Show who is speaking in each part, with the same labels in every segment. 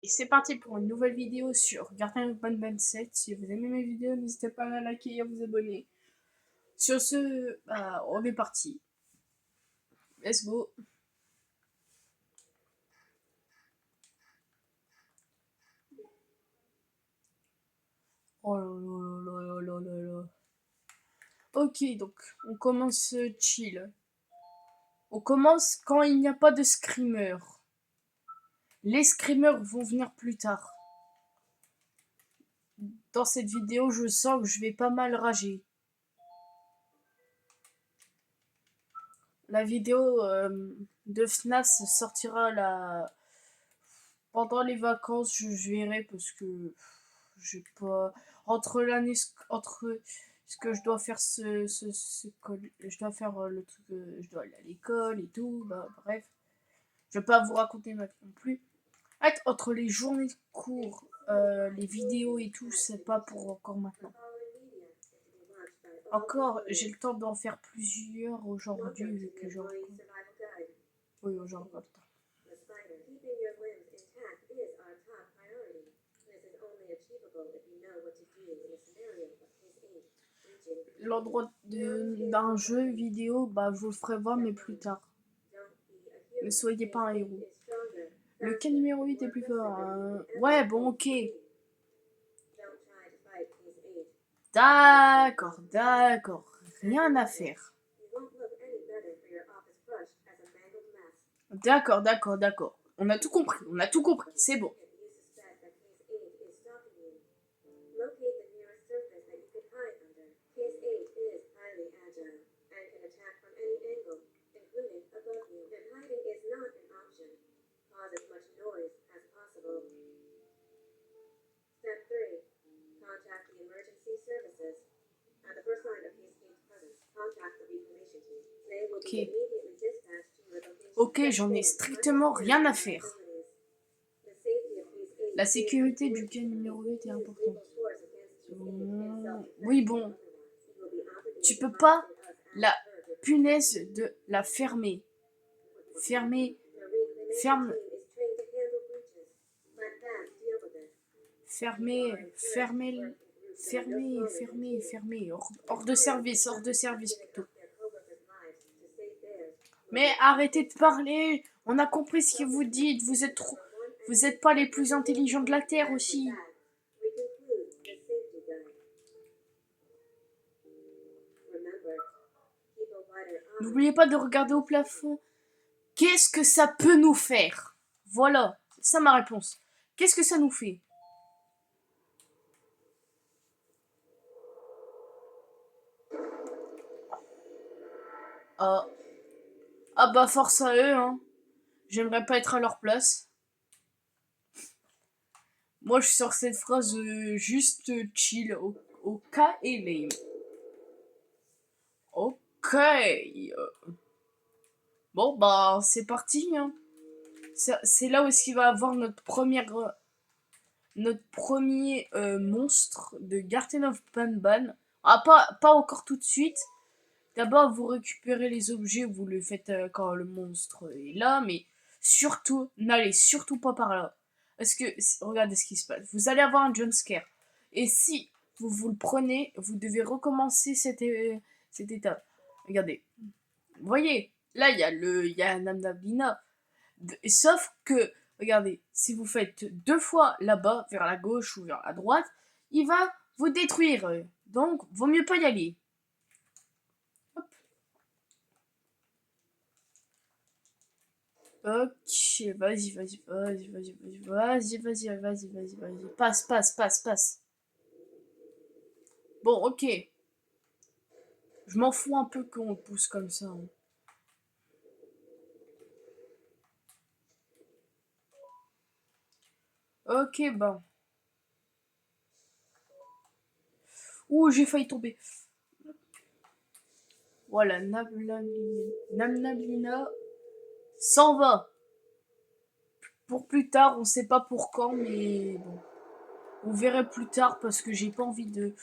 Speaker 1: Et c'est parti pour une nouvelle vidéo sur Garten of Banban 7. Si vous aimez mes vidéos, n'hésitez pas à la liker et à vous abonner. Sur ce, on est parti. Let's go. Oh là là là là là là. Ok, donc on commence chill. On commence quand il n'y a pas de screamer. Les screamers vont venir plus tard. Dans cette vidéo, je sens que je vais pas mal rager. La vidéo de FNAF sortira pendant les vacances, je verrai parce que j'ai pas entre ce que je dois faire je dois faire le truc je dois aller à l'école et tout, bah bref, je vais pas vous raconter maintenant non plus. En fait, entre les journées de cours, les vidéos et tout, c'est pas pour encore maintenant. Encore, j'ai le temps d'en faire plusieurs aujourd'hui vu que j'ai encore... Oui, j'ai encore le temps. L'endroit d'un jeu vidéo, bah je vous le ferai voir mais plus tard. Ne soyez pas un héros. Le cas numéro 8 est plus fort. Ouais, bon, ok. D'accord, d'accord. Rien à faire. D'accord, d'accord, d'accord. On a tout compris, on a tout compris, c'est bon. Ok. Ok, j'en ai strictement rien à faire. La sécurité du cas numéro 8 est importante. Oui, bon. Tu peux pas la punaise de la fermer. Fermer. Ferme. Fermer. Fermer. Fermer. Fermer. Fermer. Hors de service. Hors de service plutôt. Mais arrêtez de parler. On a compris ce que vous dites. Vous êtes trop. Vous êtes pas les plus intelligents de la Terre aussi. N'oubliez pas de regarder au plafond. Qu'est-ce que ça peut nous faire? Voilà, c'est ça ma réponse. Qu'est-ce que ça nous fait? Ah, ah bah force à eux, hein. J'aimerais pas être à leur place. Moi, je sors cette phrase juste chill, au cas et lame. Ok. Bon, bah, c'est parti, hein. C'est là où est-ce qu'il va avoir notre premier monstre de Garten of Banban. Ah, pas encore tout de suite. D'abord, vous récupérez les objets, vous le faites quand le monstre est là, mais surtout, n'allez surtout pas par là. Parce que, regardez ce qui se passe. Vous allez avoir un jumpscare. Et si vous le prenez, vous devez recommencer cet état. Regardez. Vous voyez, là, il y a Namnabina. Sauf que, regardez, si vous faites deux fois là-bas, vers la gauche ou vers la droite, il va vous détruire. Donc, vaut mieux pas y aller. Ok, vas-y. Passe. Bon, ok. Je m'en fous un peu qu'on pousse comme ça, hein. Ok, bon. Ouh, j'ai failli tomber. Voilà, Namnabina s'en va. Pour plus tard, on sait pas pour quand, mais bon. On verrait plus tard parce que j'ai pas envie de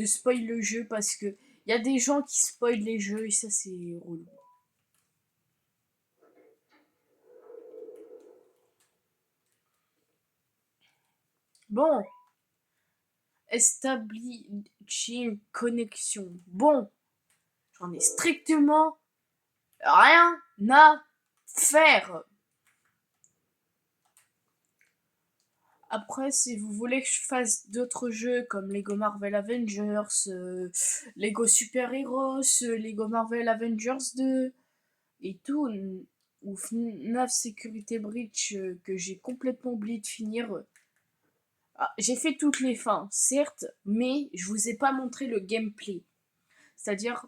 Speaker 1: spoil le jeu parce que y a des gens qui spoilent les jeux et ça c'est relou. Bon, établir une connexion. Bon, j'en ai strictement rien à faire. Après, si vous voulez que je fasse d'autres jeux comme Lego Marvel Avengers, Lego Super Heroes, Lego Marvel Avengers 2 et tout, ou FNAF Security Breach que j'ai complètement oublié de finir. J'ai fait toutes les fins, certes, mais je vous ai pas montré le gameplay. C'est-à-dire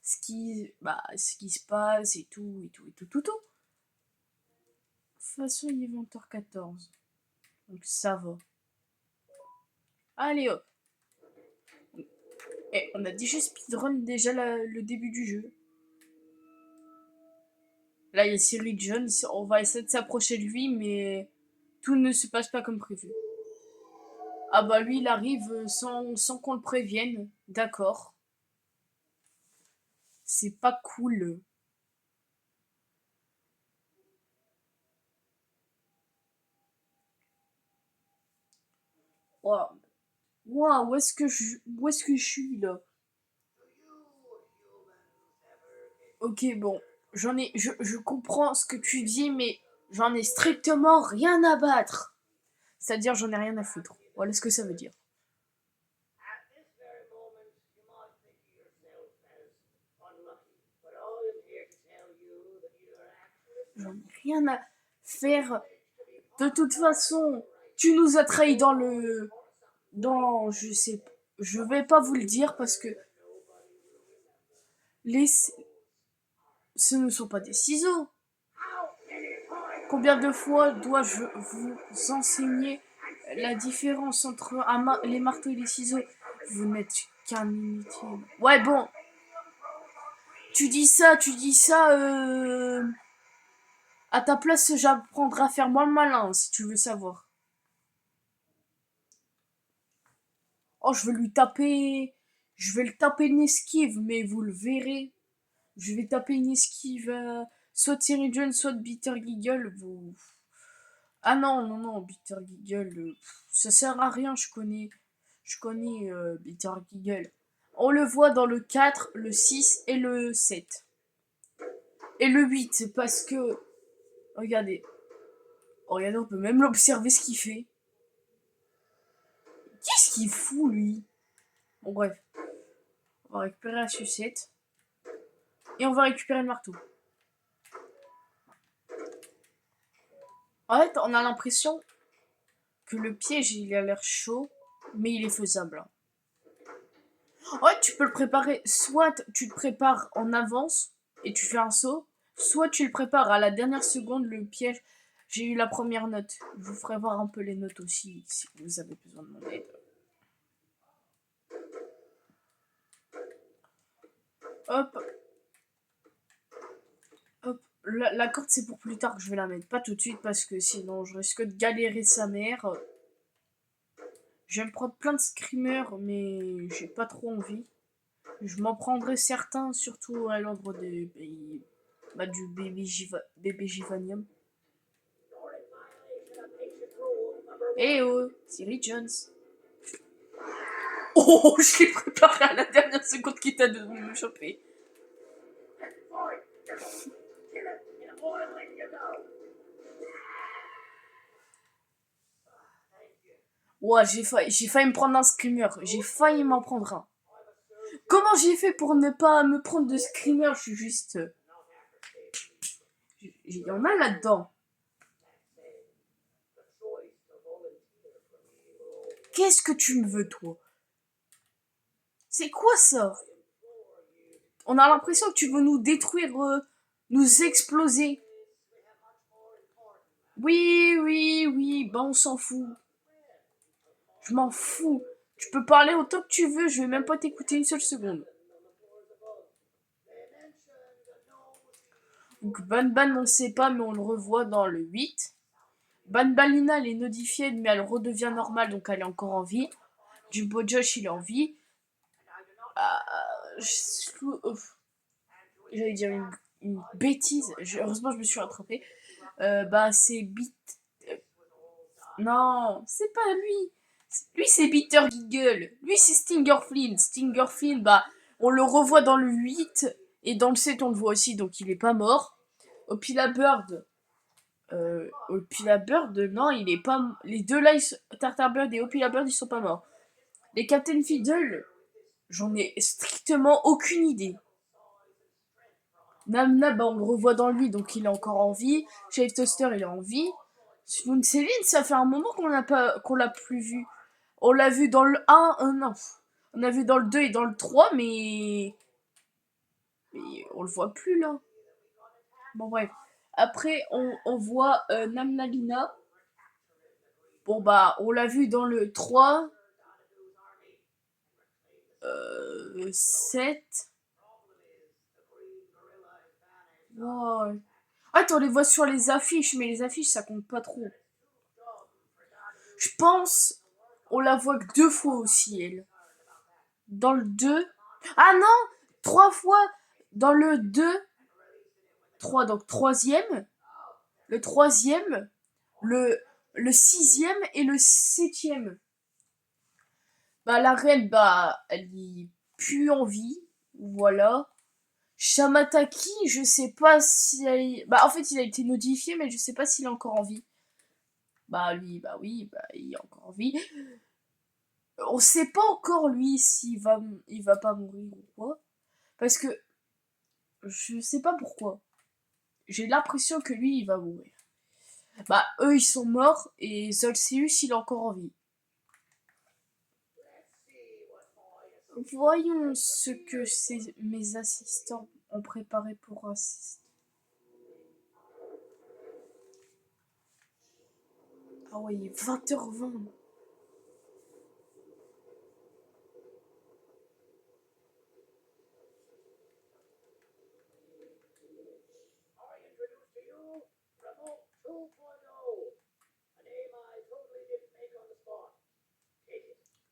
Speaker 1: ce qui se passe et tout, et tout, et tout, tout, tout. De toute façon, il est 20h14. Donc ça va. Allez hop. Et on a déjà speedrun déjà le début du jeu. Là, il y a Cyril Jones. On va essayer de s'approcher de lui, mais tout ne se passe pas comme prévu. Ah bah lui, il arrive sans qu'on le prévienne. D'accord. C'est pas cool. Waouh. Waouh, où est-ce que je suis là? Ok, bon. Je comprends ce que tu dis, mais j'en ai strictement rien à battre. C'est-à-dire, j'en ai rien à foutre. Voilà ce que ça veut dire. J'en ai rien à faire. De toute façon, tu nous as trahis dans le... Dans... Je sais... Je vais pas vous le dire parce que... Les... Ce ne sont pas des ciseaux. Combien de fois dois-je vous enseigner la différence entre les marteaux et les ciseaux? Vous n'êtes qu'un inutile. Ouais, bon. Tu dis ça, à ta place, j'apprendrai à faire moins le malin, si tu veux savoir. Oh, je vais lui taper... Je vais le taper une esquive, mais vous le verrez. Je vais taper une esquive soit de Thierry Jones, soit de Bitter Giggle. Vous... Ah non, non, non, Bitter Giggle, ça sert à rien, je connais Bitter Giggle. On le voit dans le 4, le 6 et le 7. Et le 8, parce que, regardez, regardez, on peut même l'observer ce qu'il fait. Qu'est-ce qu'il fout, lui? Bon, bref, on va récupérer la sucette. Et on va récupérer le marteau. En fait, on a l'impression que le piège, il a l'air chaud, mais il est faisable. Ouais, tu peux le préparer. Soit tu te prépares en avance et tu fais un saut, soit tu le prépares à la dernière seconde, le piège. J'ai eu la première note. Je vous ferai voir un peu les notes aussi si vous avez besoin de mon aide. Hop, hop. La corde, c'est pour plus tard que je vais la mettre. Pas tout de suite parce que sinon je risque de galérer sa mère. Je vais me prendre plein de screamers, mais j'ai pas trop envie. Je m'en prendrai certains, surtout à l'ordre du bébé Givanium. Eh oh, Siri Jones. Oh, je l'ai préparé à la dernière seconde quitte à de me choper. Ouais, j'ai failli me prendre un screamer. J'ai failli m'en prendre un. Comment j'ai fait pour ne pas me prendre de screamer? Je suis juste... Il y en a là-dedans. Qu'est-ce que tu me veux, toi? C'est quoi ça? On a l'impression que tu veux nous détruire, nous exploser. Oui, oui, oui, bah on s'en fout. Je m'en fous. Tu peux parler autant que tu veux, je vais même pas t'écouter une seule seconde. Donc Ban Ban, on ne sait pas, mais on le revoit dans le 8. Banbalina, elle est modifiée, mais elle redevient normale, donc elle est encore en vie. Jumbo Josh, il est en vie. J'allais dire une bêtise. Heureusement, je me suis rattrapée. C'est Bit. Non, c'est pas lui. Lui, c'est Peter Giggle. Lui, c'est Stinger Flynn. Stinger Flynn, bah, on le revoit dans le 8. Et dans le 7, on le voit aussi, donc il est pas mort. Opila Bird. Opila Bird, non, il est pas... Les deux là, Tartar Bird et Opila Bird, ils sont pas morts. Les Captain Fiddle, j'en ai strictement aucune idée. Namna, bah, on le revoit dans lui, donc il est encore en vie. Shave Toaster, il est en vie. Spoon Céline, ça fait un moment qu'on l'a plus vu. On l'a vu dans le 1, non. On a vu dans le 2 et dans le 3, mais on le voit plus là. Bon, bref. Après, on voit Namnalina. Bon, bah, on l'a vu dans le 3, 7. Wow. Attends, on les voit sur les affiches, mais les affiches, ça compte pas trop. Je pense, on la voit que 2 fois aussi, elle. Dans le 2. Ah non, 3 fois. Dans le 2, 3, donc troisième. Le troisième, le, le sixième et le septième. Bah, la reine, bah, elle est plus en vie. Voilà. Shamataki, je sais pas si bah, en fait, il a été notifié, mais je sais pas s'il est encore en vie. Bah, lui, bah oui, bah, il est encore en vie. On sait pas encore, lui, il va pas mourir ou quoi. Parce que, je sais pas pourquoi. J'ai l'impression que lui, il va mourir. Bah, eux, ils sont morts, et Zolceus, il est encore en vie. Voyons ce que mes assistants ont préparé pour assister. Ah oui, 20h20.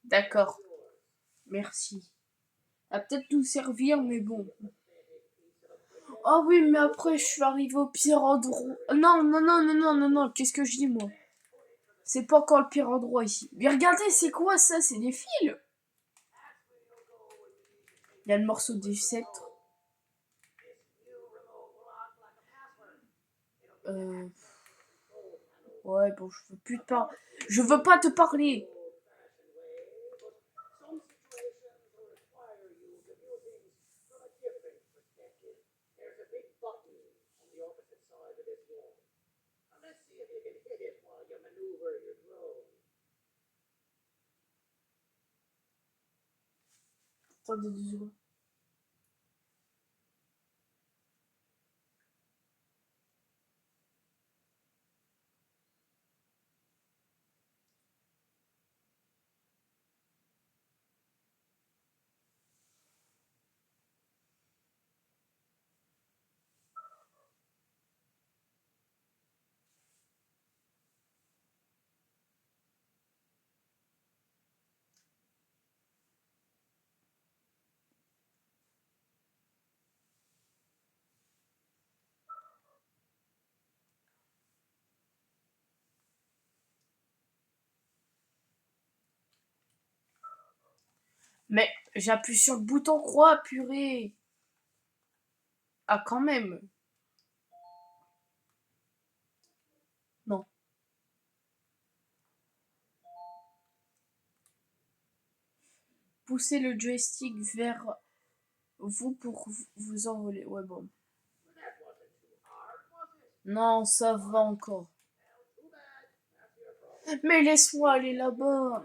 Speaker 1: D'accord, merci. Ça va peut-être nous servir, mais bon. Ah oui, mais après, je suis arrivée au pire endroit. Non, non, non, non, non, non, non, qu'est-ce que je dis, moi? C'est pas encore le pire endroit ici. Mais regardez, c'est quoi ça? C'est des fils. Il y a le morceau du sceptre. Euh... Ouais, bon, je veux plus te parler. Je veux pas te parler. Attendez 2 secondes. Mais j'appuie sur le bouton croix, purée. Ah, quand même. Non. Poussez le joystick vers vous pour vous envoler. Ouais, bon. Non, ça va encore. Mais laisse-moi aller là-bas.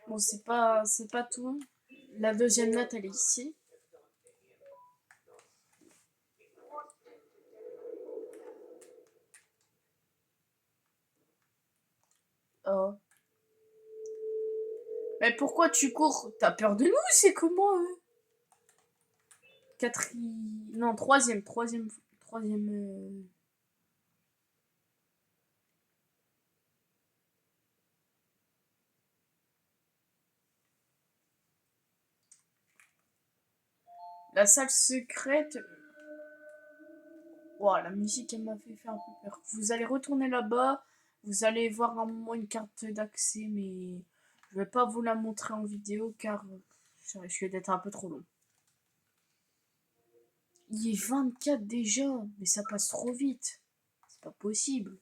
Speaker 1: Bon, c'est pas tout. La deuxième note, elle est ici. Oh. Mais pourquoi tu cours? T'as peur de nous? C'est comment, quatrième... Non, troisième... La salle secrète... Wow, la musique, elle m'a fait faire un peu peur. Vous allez retourner là-bas. Vous allez voir un moment une carte d'accès, mais je vais pas vous la montrer en vidéo car ça risque d'être un peu trop long. Il est 24 déjà, mais ça passe trop vite. C'est pas possible.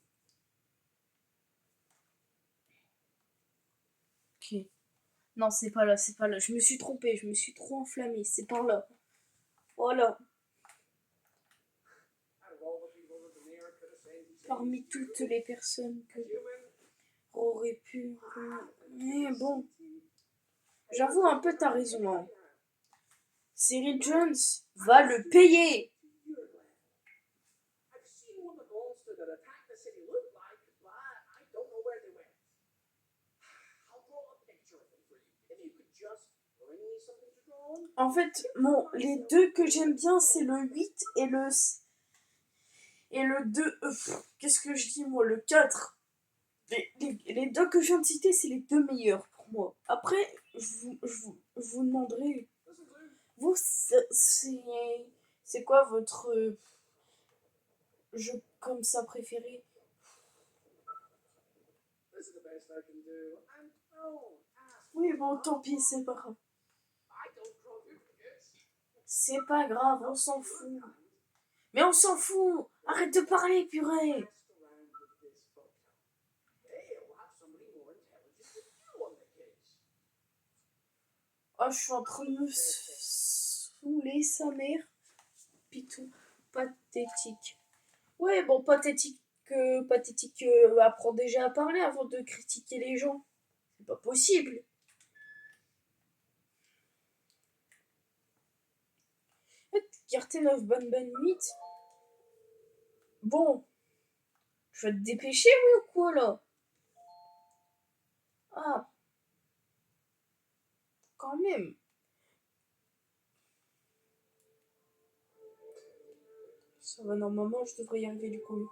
Speaker 1: Ok. Non, c'est pas là, c'est pas là. Je me suis trompée, je me suis trop enflammée. C'est par là. Voilà. Parmi toutes les personnes que j'aurais pu... Mais bon, j'avoue un peu t'as raison. Hein. Cyril Jones va le payer. En fait, bon, les deux que j'aime bien, c'est le 8 et le 2. Qu'est-ce que je dis, moi, le 4. Les deux que je viens de citer, c'est les deux meilleurs pour moi. Après, je vous demanderai, vous, c'est quoi votre jeu comme ça préféré? Oui, bon, tant pis, c'est pas grave. C'est pas grave, on s'en fout. Mais on s'en fout. Arrête de parler, purée. Oh, je suis en train de me saouler, sa mère. Pitou. Pathétique. Ouais, bon, pathétique apprend déjà à parler avant de critiquer les gens. C'est pas possible. Garten of Banban 8. Bon, je vais te dépêcher, oui, ou quoi, là? Ah, quand même. Ça va, normalement, je devrais y arriver du coup.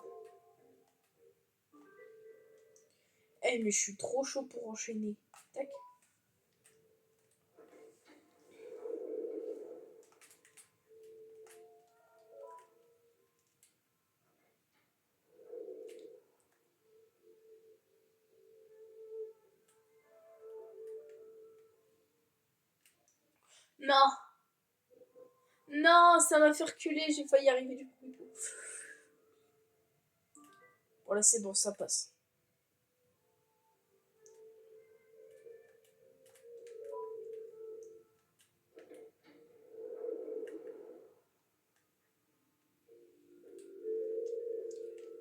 Speaker 1: Eh, mais je suis trop chaud pour enchaîner. Tac. Non, non, ça m'a fait reculer, j'ai failli y arriver du coup. Bon, là, c'est bon, ça passe.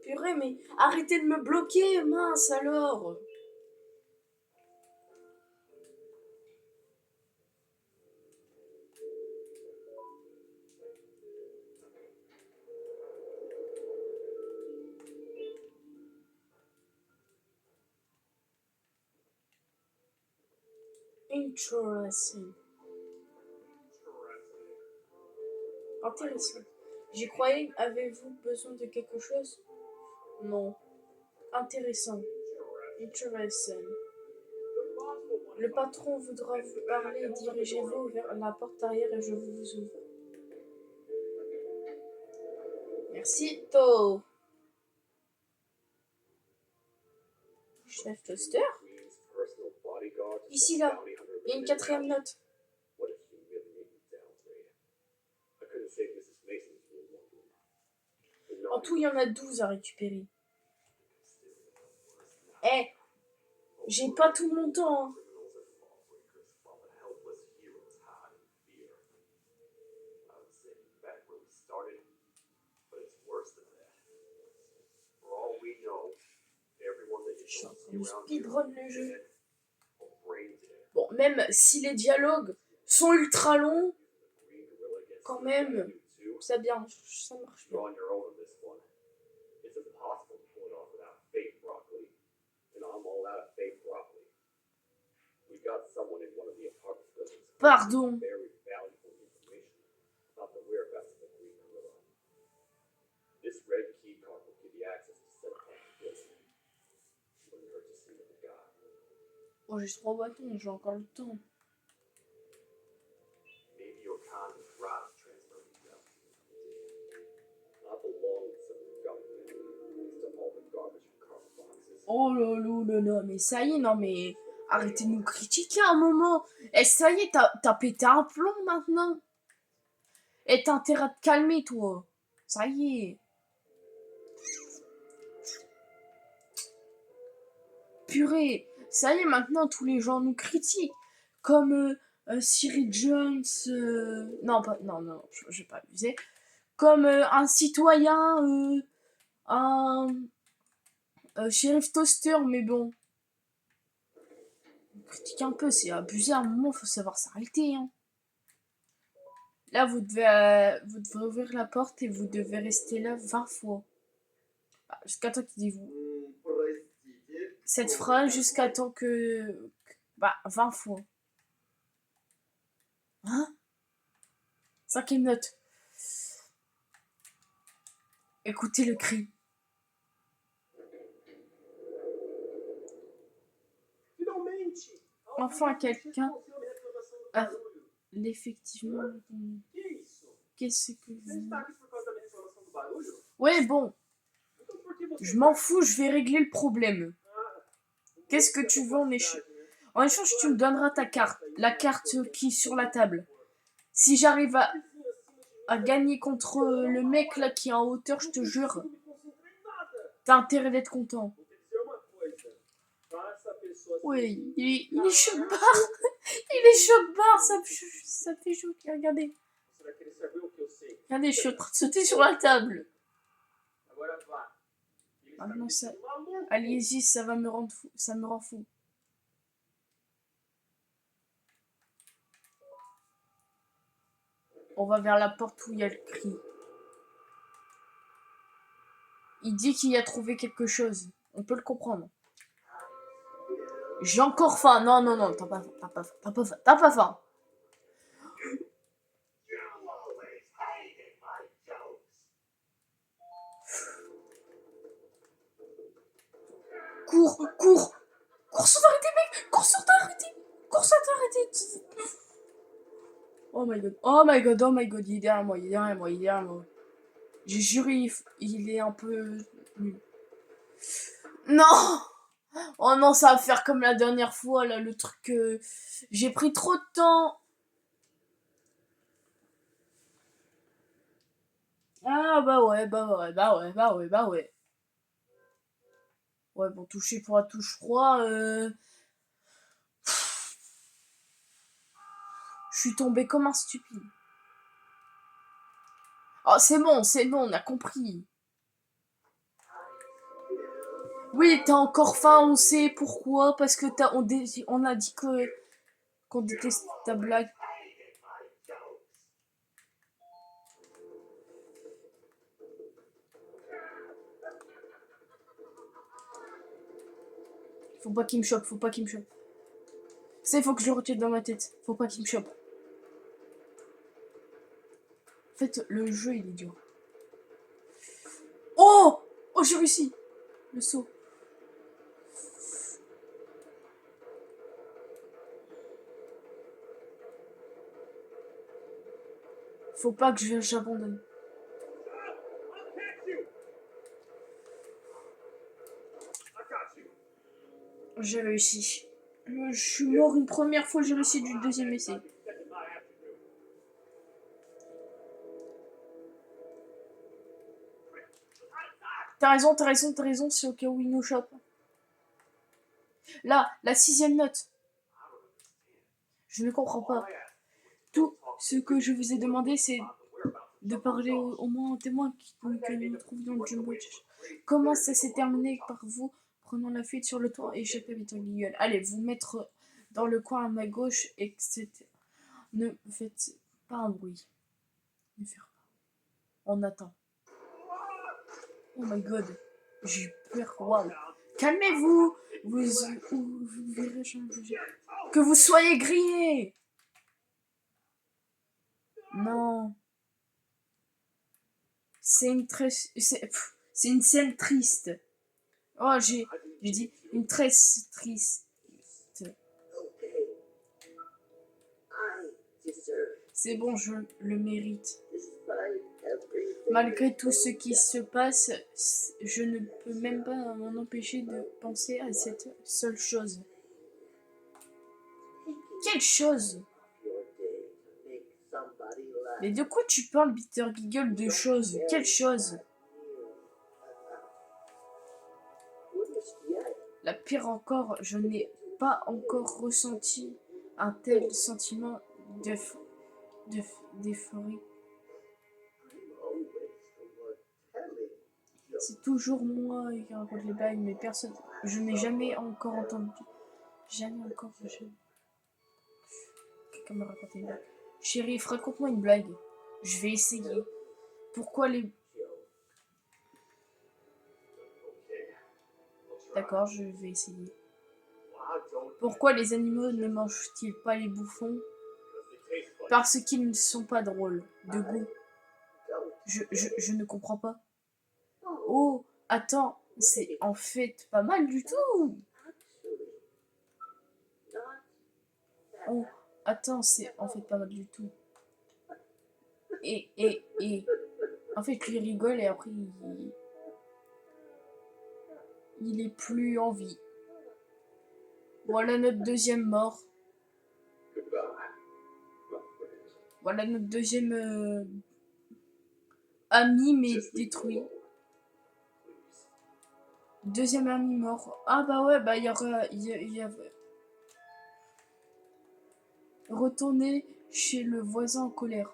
Speaker 1: Purée, mais arrêtez de me bloquer, mince alors. Interesting. Intéressant. J'y croyais, avez-vous besoin de quelque chose? Non. Intéressant. Interesting. Le patron voudra vous parler. Dirigez-vous vers la porte arrière et je vous ouvre. Merci, To. Chef Toaster. Ici, là. Il y a une quatrième note. En tout, il y en a 12 à récupérer. Eh, j'ai pas tout mon temps. Hein. On speedrun le jeu. Bon, même si les dialogues sont ultra longs, quand même, ça marche bien. Pardon. Oh, j'ai 3 bâtons, j'ai encore le temps. Oh là là là là, mais ça y est, non mais arrêtez de nous critiquer un moment. Et ça y est, t'as pété un plomb maintenant. Et t'as intérêt à te calmer, toi. Ça y est. Purée, ça y est, maintenant tous les gens nous critiquent. Comme Siri Jones. Non, pas, non, non, je vais pas abuser. Comme un citoyen, un shérif toaster, mais bon. Critique un peu, c'est abusé à un moment, faut savoir s'arrêter. Hein. Là, vous devez ouvrir la porte et vous devez rester là 20 fois. Bah, jusqu'à temps qu'il dit vous. Cette phrase jusqu'à temps que. Bah, 20 fois. Hein? 5e note. Écoutez le cri. Enfin, quelqu'un a effectivement. Qu'est-ce que vous. Ouais, bon. Je m'en fous, je vais régler le problème. Qu'est-ce que tu veux en échange? En échange, tu me donneras ta carte. La carte qui est sur la table. Si j'arrive à gagner contre le mec là qui est en hauteur, je te jure. T'as intérêt d'être content. Oui, il est chaud de barre. Il est chaud de barre, ça fait chaud. Regardez. Regardez, je suis en train de sauter sur la table. Maintenant ça. Allez-y, ça va me rendre fou. Ça me rend fou. On va vers la porte où il y a le cri. Il dit qu'il a trouvé quelque chose. On peut le comprendre. J'ai encore faim. Non, non, non, t'as pas faim. T'as pas faim. Cours, cours. Cours sans t'arrêter, mec. Cours sans t'arrêter. Cours sans t'arrêter. Oh my god. Oh my god, oh my god. Il est derrière moi, il est derrière moi, il est derrière moi. J'ai juré, il est un peu nul. Non. Oh non, ça va faire comme la dernière fois, là, le truc. J'ai pris trop de temps. Ah bah ouais, bah ouais, bah ouais, bah ouais, bah ouais. Ouais, bon, toucher pour la touche froid. Je suis tombé comme un stupide. Oh, c'est bon, on a compris. Oui, t'as encore faim, on sait pourquoi, parce que on a dit qu'on déteste ta blague. Faut pas qu'il me chope, faut pas qu'il me chope. Ça, il faut que je le retienne dans ma tête. Faut pas qu'il me chope. En fait, le jeu, il est dur. Oh! Oh, j'ai réussi! Le saut. Faut pas que j'abandonne. J'ai réussi. Je suis mort une première fois, j'ai réussi du deuxième essai. T'as raison, c'est au cas où il nous chope. Là, la 6e note. Je ne comprends pas. Tout ce que je vous ai demandé, c'est de parler au moins aux témoins que nous trouvions dans le Jumbo. Comment ça s'est terminé par vous Prenons la fuite sur le toit et échappez vite au gueule. Allez, vous mettre dans le coin à ma gauche, etc. Ne faites pas un bruit. Ne faites pas. On attend. Oh my god. J'ai eu peur. Waouh. Calmez-vous. Vous verrez changer. Que vous soyez grillés. Non. C'est une scène triste. Oh, j'ai dit une très triste. C'est bon, je le mérite. Malgré tout ce qui se passe, je ne peux même pas m'en empêcher de penser à cette seule chose. Quelle chose? Mais de quoi tu parles, Peter Giggle, de choses? Quelle chose? La pire encore, je n'ai pas encore ressenti un tel sentiment d'euphorie. C'est toujours moi qui raconte les blagues, mais personne. Je n'ai jamais encore entendu. Jamais encore. Quelqu'un me raconte une blague. Shérif, raconte-moi une blague. Je vais essayer. Pourquoi les. D'accord, je vais essayer. Pourquoi les animaux ne mangent-ils pas les bouffons? Parce qu'ils ne sont pas drôles, de goût. Je ne comprends pas. Oh, attends, c'est en fait pas mal du tout. Oh, attends, c'est en fait pas mal du tout. Et. En fait, lui rigole et après, il est plus en vie. Voilà notre deuxième mort. Voilà notre deuxième ami, mais détruit. Deuxième ami mort. Ah bah ouais, bah il y aura... Retourner chez le voisin en colère.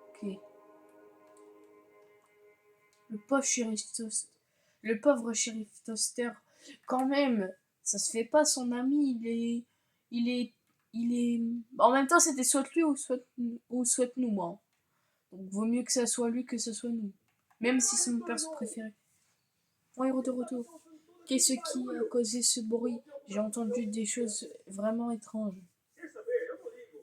Speaker 1: Ok. Le pauvre shérif Toaster. Quand même, ça se fait pas, son ami, il est... En même temps, c'était soit lui ou soit nous, moi. Donc vaut mieux que ça soit lui que ce soit nous. Même si c'est mon perso préféré. Bon, héros de retour. Qu'est-ce qui a causé ce bruit? J'ai entendu des choses vraiment étranges.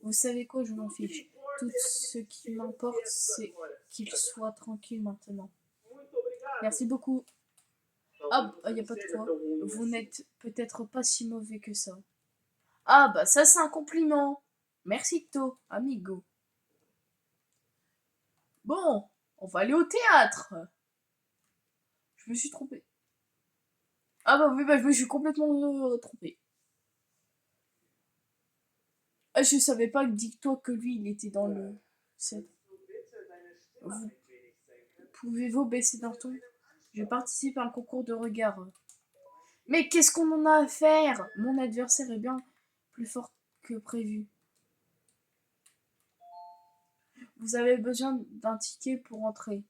Speaker 1: Vous savez quoi, je m'en fiche. Tout ce qui m'importe, c'est qu'il soit tranquille maintenant. Merci beaucoup. Ah, il n'y a pas de quoi. Vous n'êtes peut-être pas si mauvais que ça. Ah, bah ça c'est un compliment. Merci To, amigo. Bon, on va aller au théâtre. Je me suis trompée. Ah bah oui, bah je me suis complètement trompée. Ah, je savais pas, dis-toi que lui, il était dans le set. Pouvez-vous baisser d'un ton? Je participe à un concours de regard. Mais qu'est-ce qu'on en a à faire? Mon adversaire est bien plus fort que prévu. Vous avez besoin d'un ticket pour entrer.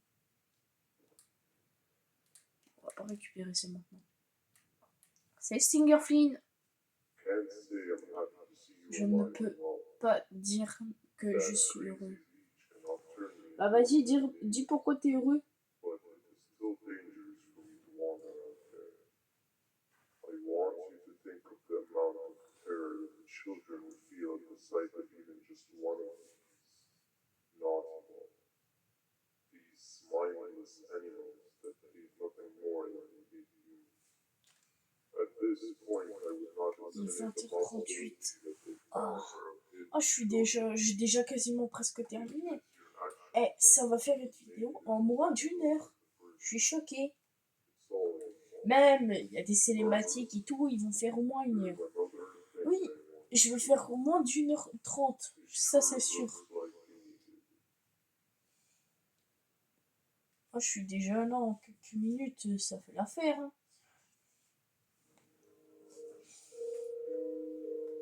Speaker 1: On va pas récupérer ça maintenant. C'est Stinger Flynn. Je ne peux pas dire que je suis heureux. Bah vas-y, dis pourquoi t'es heureux. Il est 20h38. Oh. Oh, j'ai déjà quasiment presque terminé. Eh, ça va faire une vidéo en moins d'1 heure. Je suis choquée. Même, il y a des cinématiques et tout, ils vont faire au moins 1 heure. Oui, je vais faire au moins d'1h30. Ça, c'est sûr. Oh, je suis déjà là en quelques minutes, ça fait l'affaire. Hein.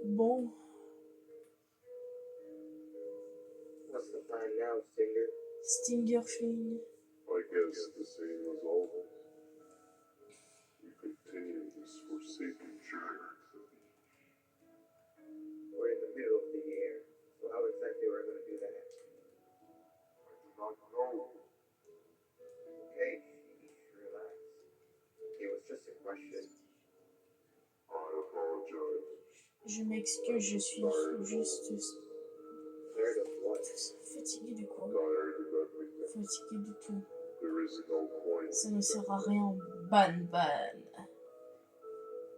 Speaker 1: Bon. Stinger Flynn.
Speaker 2: take a journey.
Speaker 3: We're in the middle of the year, so how exactly are we going to do that?
Speaker 2: I do not know.
Speaker 3: Okay, relax. It was just a question.
Speaker 2: I apologize.
Speaker 1: Je m'excuse, je suis juste
Speaker 3: Tired of what?
Speaker 1: fatiguée de quoi?
Speaker 2: Tired of everything.
Speaker 1: Fatiguée de tout.
Speaker 2: There is no point.
Speaker 1: Ça ne sert à rien. Ban.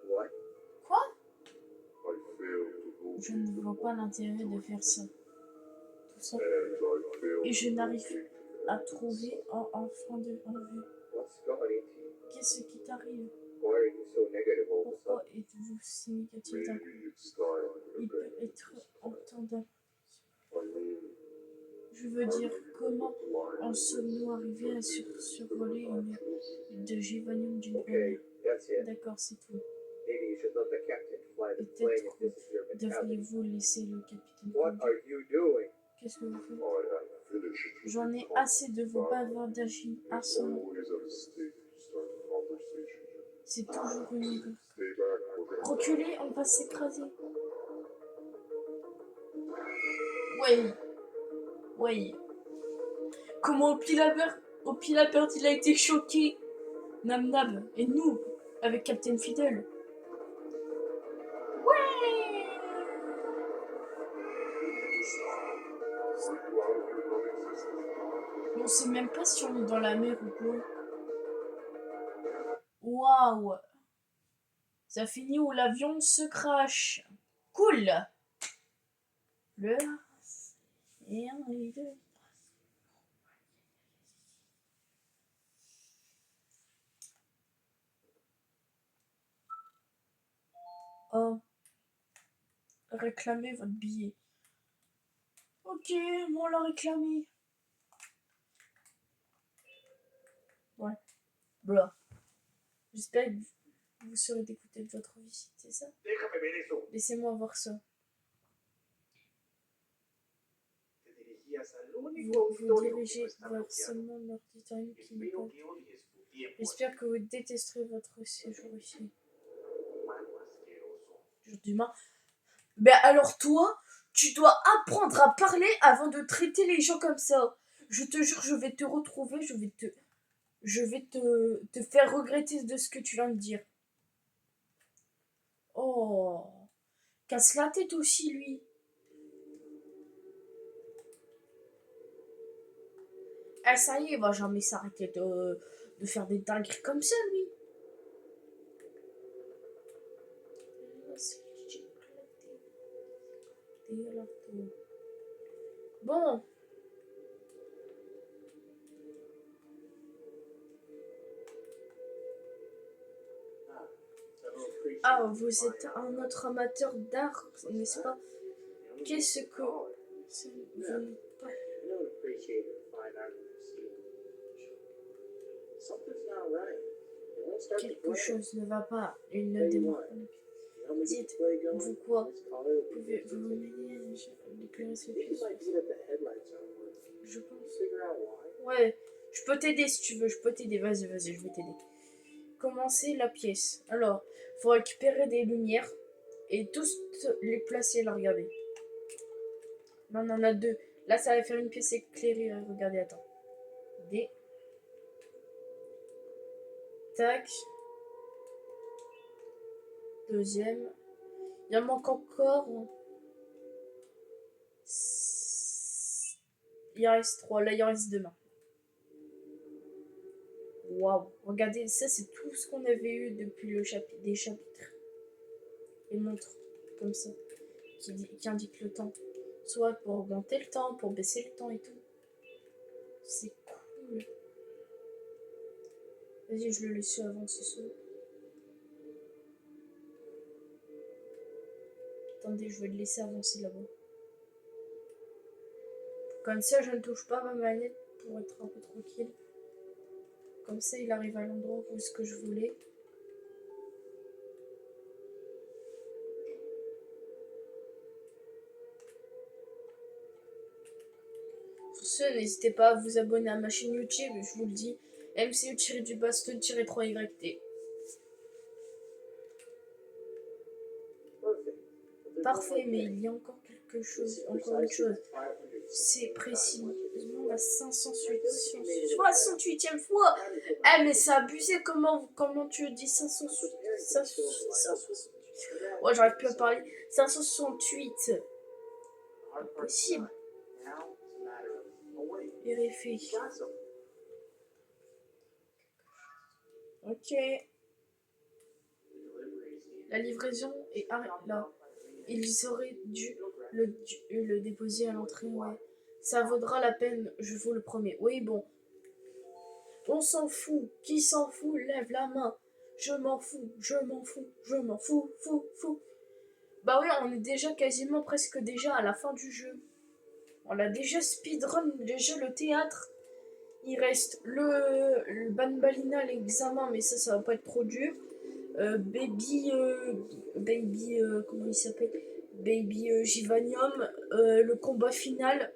Speaker 3: What?
Speaker 1: Quoi?
Speaker 2: I failed to move
Speaker 1: Je ne vois pas l'intérêt de faire ça. Tout ça.
Speaker 2: and I failed
Speaker 1: Et je
Speaker 2: to
Speaker 1: n'arrive
Speaker 2: locate
Speaker 1: à trouver enfin de vue.
Speaker 3: What's got into you?
Speaker 1: Qu'est-ce qui t'arrive?
Speaker 3: Why are you so negative all of a
Speaker 1: Pourquoi
Speaker 3: sudden?
Speaker 1: êtes-vous si négatif d'un coup?
Speaker 2: Maybe it's time to
Speaker 1: Il peut
Speaker 2: abandon
Speaker 1: être
Speaker 2: this plan.
Speaker 1: entendable.
Speaker 2: I mean,
Speaker 1: Je veux dire, comment
Speaker 2: flying
Speaker 1: en sommes-nous arrivés à survoler une de Givanium d'une
Speaker 3: Okay,
Speaker 1: première?
Speaker 3: that's it.
Speaker 1: D'accord, c'est tout.
Speaker 3: Maybe you should let the captain fly the plane
Speaker 1: Peut-être
Speaker 3: if this is your mentality.
Speaker 1: devriez-vous laisser le capitaine
Speaker 3: What
Speaker 1: conduire.
Speaker 3: are you doing?
Speaker 1: Qu'est-ce que vous faites?
Speaker 2: I have finished.
Speaker 1: J'en ai assez de vos bavardages insolents.
Speaker 2: Always a mistake to start a conversation.
Speaker 1: C'est toujours une erreur.
Speaker 2: Stay back, we're gonna
Speaker 1: Reculez, on va s'écraser. Ouais. Comment Opilabert il a été choqué. Nam et nous, avec Captain Fiddle. Ouais.
Speaker 2: Are you out of your non-existent?
Speaker 1: On sait même pas si on est dans la mer ou quoi. Waouh. Ça finit où l'avion se crache. Cool. Le et un et deux. Oh. Réclamez votre billet. Ok, bon, on l'a réclamé. Ouais. Blah. J'espère que vous serez dégoûté de votre visite, c'est ça?
Speaker 3: Déjame ver eso.
Speaker 1: Laissez-moi voir ça.
Speaker 3: Te dirigías al
Speaker 1: Vous
Speaker 3: único
Speaker 1: vous
Speaker 3: auditorio que
Speaker 1: dirigez
Speaker 3: no está
Speaker 1: vers
Speaker 3: bloqueado.
Speaker 1: seulement l'auditorium qui n'est
Speaker 3: Espero
Speaker 1: pas...
Speaker 3: que odies tu tiempo.
Speaker 1: J'espère que vous détesterez votre séjour ici.
Speaker 3: Humano asqueroso.
Speaker 1: Jour d'humain. Ben alors toi, tu dois apprendre à parler avant de traiter les gens comme ça. Je te jure, je vais te retrouver, je vais te faire regretter de ce que tu viens de dire. Oh, casse la tête aussi, lui. Ah, ça y est, il va jamais s'arrêter de faire des dingueries comme ça, lui. Bon. Ah, vous êtes un autre amateur d'art, n'est-ce pas? Qu'est-ce que... Vous n'êtes pas...
Speaker 3: I don't appreciate the fine art of the scene. Something's not right. It won't start to
Speaker 1: Quelque
Speaker 3: play.
Speaker 1: chose ne va pas. Il ne démarre pas.
Speaker 3: You want me to get
Speaker 1: Dites,
Speaker 3: the play going?
Speaker 1: vous quoi?
Speaker 3: Let's call it a
Speaker 1: Pouvez-vous m'aider à d'éclairer cette
Speaker 3: Maybe
Speaker 1: pièce?
Speaker 3: my beat at the headlights aren't working.
Speaker 1: Je pense.
Speaker 3: Figure out why.
Speaker 1: Ouais, je peux t'aider si tu veux, je peux t'aider. Vas-y, je vais t'aider. Commencez la pièce. Alors, faut récupérer des lumières et tous les placer là, regardez. Là, on en a deux. Là, ça va faire une pièce éclairée. Regardez, attends. Des. Tac. Deuxième. Il en manque encore. Il en reste 3. Là, il en reste 2 mains. Waouh. Regardez, ça, c'est tout ce qu'on avait eu depuis le des chapitres. Les montres, comme ça, qui indiquent le temps. Soit pour augmenter le temps, pour baisser le temps et tout. C'est cool. Vas-y, je le laisse avancer ça. Attendez, je vais le laisser avancer là-bas. Comme ça, je ne touche pas ma manette pour être un peu tranquille. Comme ça, il arrive à l'endroit où est-ce que je voulais. Pour ce, n'hésitez pas à vous abonner à ma chaîne YouTube, je vous le dis. MCU-du-Baston-3YT. Parfait, mais il y a encore quelque chose, encore une chose. C'est précisément la 568e fois. Eh, mais c'est abusé, comment tu dis 568? Ouais, j'arrive plus à parler. 568. Impossible. Vérifier. Ok. La livraison est là. Ils auraient dû le déposer à l'entrée, ouais. Ça vaudra la peine, je vous le promets. Oui, bon. On s'en fout. Qui s'en fout? Lève la main. Je m'en fous, je m'en fous, je m'en fous, fou. Bah oui, on est déjà quasiment presque déjà à la fin du jeu. On a déjà speedrun, déjà le théâtre. Il reste le Banbalina, l'examen, mais ça va pas être trop dur. Comment il s'appelle? Baby Givanium, le combat final.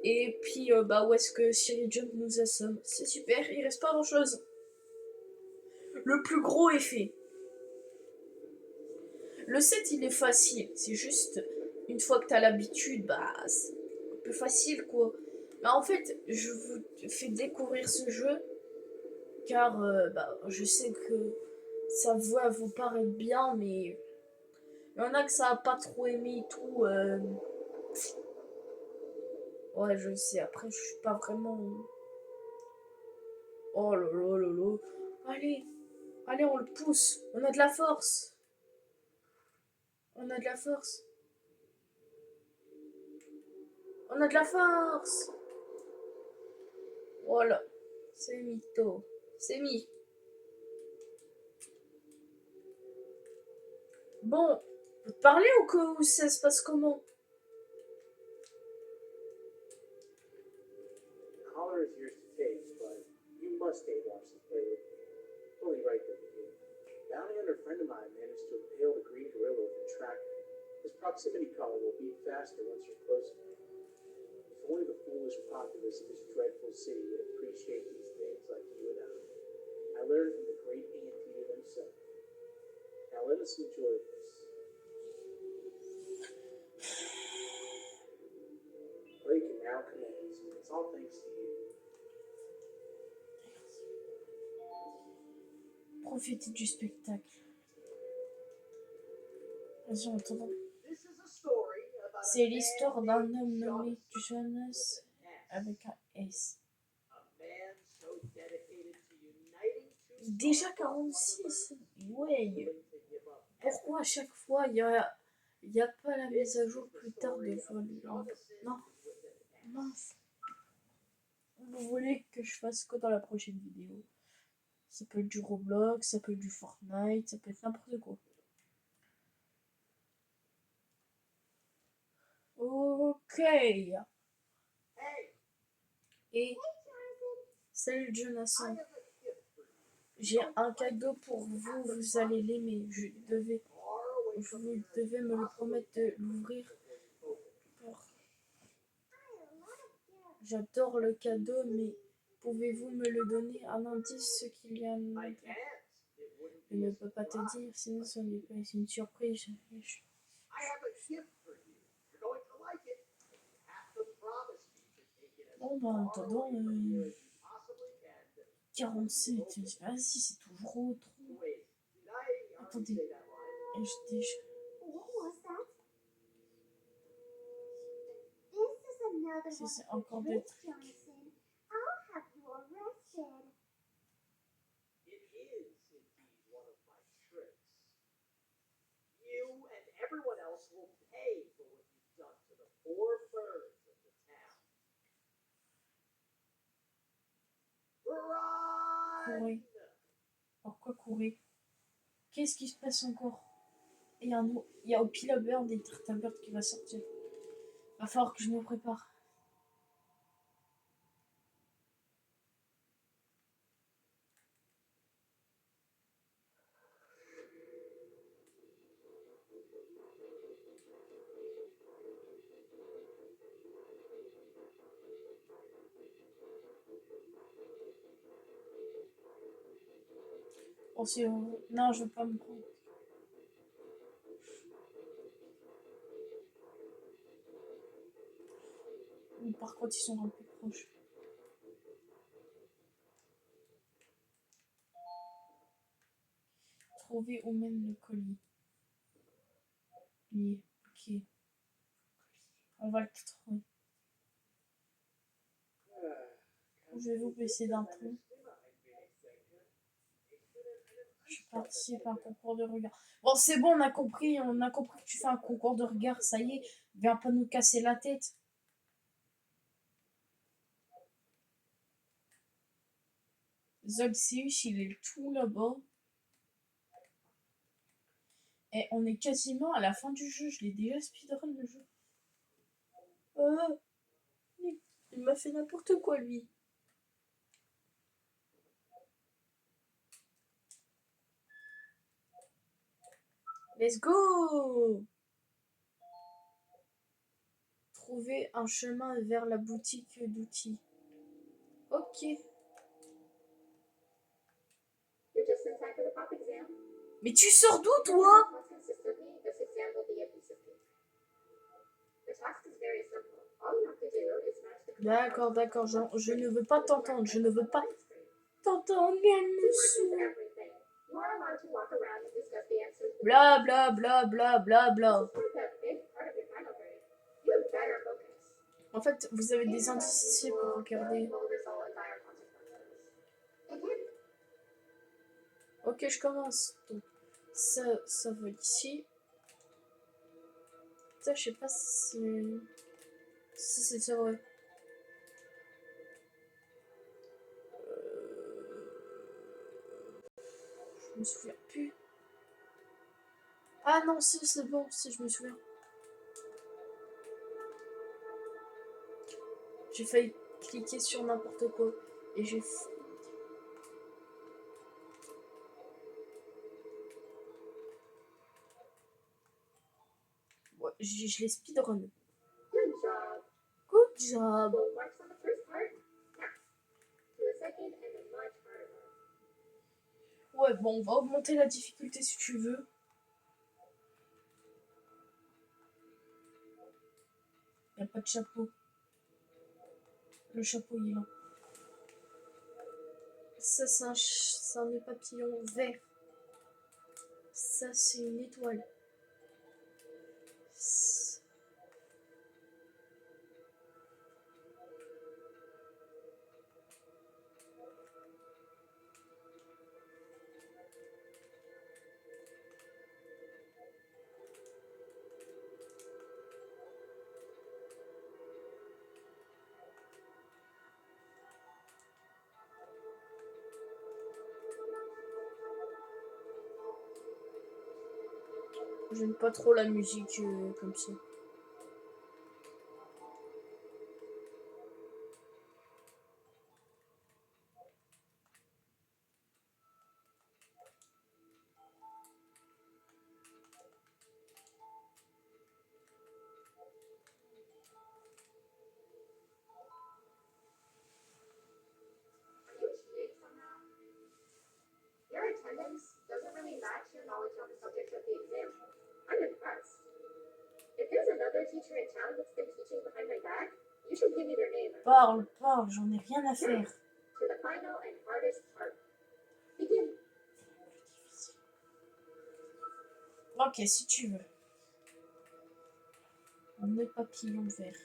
Speaker 1: Et puis, où est-ce que Cyril Jump nous assomme? C'est super, il reste pas grand chose. Le plus gros est fait. Le 7 il est facile, c'est juste une fois que t'as l'habitude, c'est un peu facile quoi. Mais en fait, je vous fais découvrir ce jeu car je sais que ça va vous paraître bien, mais il y en a que ça a pas trop aimé et tout. Ouais, je sais, après je suis pas vraiment. Oh là là là là. Allez, on le pousse, on a de la force. On a de la force. On a de la force. Voilà. C'est mytho. C'est mis. Bon. On peut te parler ou ça se passe comment?
Speaker 3: Collar is yours to take, but you must stay watch and play with me. It's only right that we do. Bounty hunter friend of mine managed to impale the green gorilla with a tracker. His proximity collar will beat faster once you're close enough. If only the foolish populace of this dreadful city would appreciate these things like you and I. I learned from the great anteater himself. Now let us enjoy this. Play can now commence. It's all thanks to you.
Speaker 1: Profitez du spectacle. Vas-y, on t'entend. C'est l'histoire d'un homme nommé Jonas avec un S. Déjà 46. Ouais. Pourquoi à chaque fois il y a pas la mise à jour plus tard de vol? Non. Mince. Vous voulez que je fasse quoi dans la prochaine vidéo? Ça peut être du Roblox, ça peut être du Fortnite, ça peut être n'importe quoi. Ok. Et salut Jonathan. J'ai un cadeau pour vous, vous allez l'aimer. Vous devez me le promettre de l'ouvrir. J'adore le cadeau, mais pouvez-vous me le donner? Un indice, ce qu'il y a dedans. Je ne peux pas te dire, sinon ce n'est pas une surprise. Bon, en attendant, 47, vas-y, c'est toujours trop. Attendez, c'est encore des trucs. Courez. Pourquoi courir? Qu'est-ce qui se passe encore? Il y a au pile à beurre des tartes à beurre qui va sortir. Va falloir que je me prépare. Non, je veux pas me prendre. Oui, par contre, ils sont un peu proches. Trouver où mène le colis. Oui, ok. On va le trouver. Pouvez-vous baisser d'un ton? Je participe à un concours de regard. Bon, c'est bon, on a compris que tu fais un concours de regard, ça y est. Viens pas nous casser la tête. Zolcius, il est tout là-bas. Et on est quasiment à la fin du jeu. Je l'ai déjà speedrun le jeu. Il m'a fait n'importe quoi, lui. Let's go! Trouver un chemin vers la boutique d'outils. Ok.
Speaker 4: You're just in time for the pop exam.
Speaker 1: Mais tu sors d'où, toi?
Speaker 4: Consistently, this exam will be a piece of cake. The task is very simple. All you have to do is match the
Speaker 1: D'accord, d'accord. Je ne veux pas t'entendre. Je ne veux pas t'entendre. Elle me saoule.
Speaker 4: everything. You are allowed to walk around and discuss the answers with
Speaker 1: Bla bla bla bla bla bla.
Speaker 4: This is a big part of your final grade. You had better focus.
Speaker 1: En fait, vous avez des indices ici pour regarder.
Speaker 4: Will result in dire consequences. Again,
Speaker 1: Ok, je commence. Donc, ça va ici. Ça, je sais pas si c'est vrai. Je me souviens plus. Ah non, si, c'est bon, si, je me souviens. J'ai failli cliquer sur n'importe quoi. Et j'ai... Ouais, je l'ai speedrun.
Speaker 4: good job.
Speaker 1: Good job.
Speaker 4: Full marks on the first part. Now, to the second and a much harder one.
Speaker 1: Ouais, bon, on va augmenter la difficulté si tu veux. Y a pas de chapeau. Le chapeau, il est là. Ça, c'est un nœud papillon vert. Ça, c'est une étoile. J'aime pas trop la musique comme ça.
Speaker 4: Are you cheating somehow? Your attendance doesn't really match your knowledge on the subject of the exam. I'm impressed. If there's another teacher in town that's been teaching behind my back, you should give me their name.
Speaker 1: Parle, j'en ai rien à faire.
Speaker 4: To the final and hardest part. Begin.
Speaker 1: Ok, si tu veux. Un nœud papillon vert.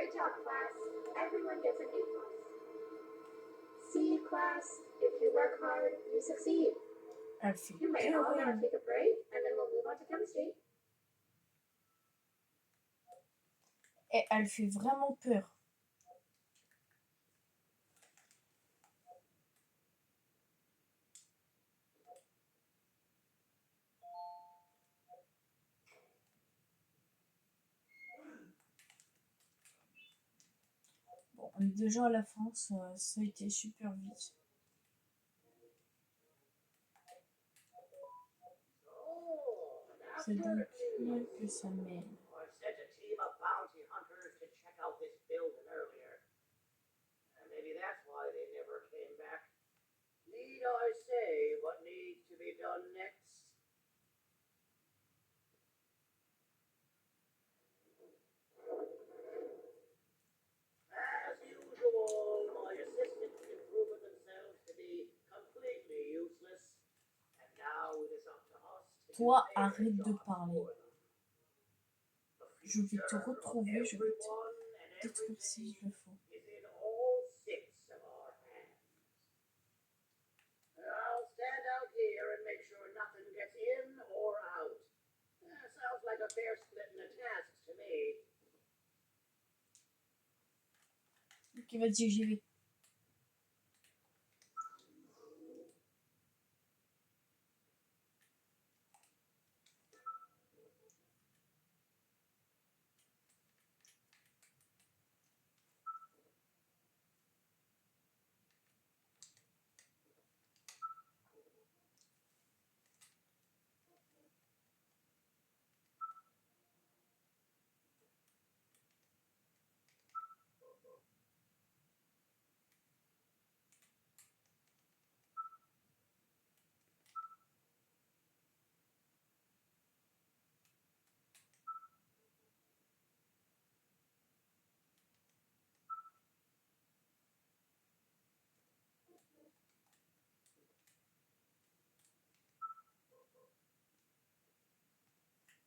Speaker 4: Great job, class. Everyone gets an A plus. See, class, if you work hard, you succeed.
Speaker 1: Elle fait
Speaker 4: You may all now
Speaker 1: peur.
Speaker 4: take a break, and then we'll move on to chemistry.
Speaker 1: Et elle fait vraiment peur. Bon, on est déjà à la fin, ça a été super vite. C'est donc là que ça mène.
Speaker 3: I sent a team of bounty hunters to check out this building earlier. And maybe that's why they never came back. Need I say what needs to be done next? As usual, my assistants can prove themselves to be completely useless. And now it is up to us to
Speaker 1: Toi,
Speaker 3: do their
Speaker 1: arrête de
Speaker 3: job
Speaker 1: parler.
Speaker 3: for them. The
Speaker 1: Je vais te
Speaker 3: future of
Speaker 1: retrouver, je vais te
Speaker 3: everyone and
Speaker 1: détruire si je le fais.
Speaker 3: is in all six of our hands. I'll stand out here and make sure nothing gets in or out. Sounds like a fair split in the tasks to me.
Speaker 1: Ok, vas-y, j'y vais.